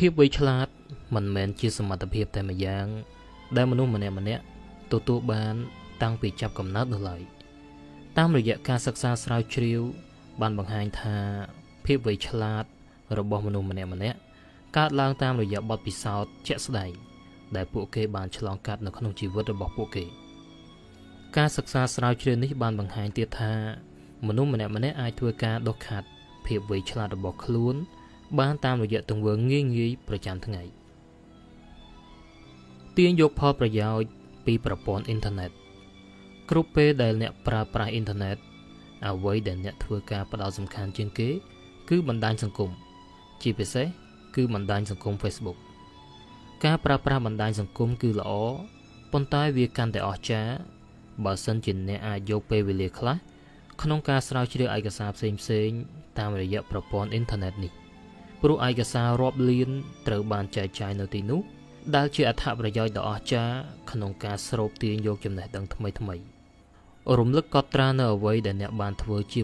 ភាពវៃឆ្លាតមិនមែនជាសមត្ថភាពតែម្យ៉ាងដែលមនុស្សម្នាក់ទទួលបានតាំងពីចាប់កំណើតនោះឡើយតាមរយៈការសិក្សាស្រាវជ្រាវបានបង្ហាញថាភាពវៃឆ្លាតរបស់មនុស្សម្នាក់កើតឡើងតាមរយៈបទពិសោធន៍ជាក់ស្ដែងដែលពួកគេបានឆ្លងកាត់នៅក្នុងជីវិតរបស់ពួកគេការសិក្សាស្រាវជ្រាវនេះបានបង្ហាញទៀតថាមនុស្សម្នាក់អាចធ្វើការដុសខាត់ភាពវៃឆ្លាតរបស់ខ្លួនបានតាមរយៈទង្វើងាយប្រចាំថ្ងៃទាញយកផលប្រយោជន៍ពីប្រព័ន្ធអ៊ីនធឺណិតគ្រប់ពេលដែលអ្នកប្រើប្រាស់អ៊ីនធឺណិតអ្វីដែលអ្នកធ្វើការផ្ដោតសំខាន់ជាងគេគឺបណ្ដាញសង្គមជាពិសេសគឺបណ្ដាញសង្គម Facebook ការប្រើប្រាស់បណ្ដាញសង្គមគឺល្អប៉ុន្តែវាកាន់តែអស្ចារ្យបើសិនជាអ្នកអាចយកពេលវេលាខ្លះក្នុងការស្រាវជ្រាវឯកសារផ្សេងតាមរយៈប្រព័ន្ធអ៊ីនធឺណិតនេះព្រោះឯកសាររាប់លានត្រូវបានចែកចាយនៅទីនោះដែលជាអត្ថប្រយោជន៍ដ៏អស្ចារ្យក្នុងការស្រូបទាញយកចំណេះដឹងថ្មីរំលឹកកត់ត្រានៅអ្វីដែលអ្នកបានធ្វើជា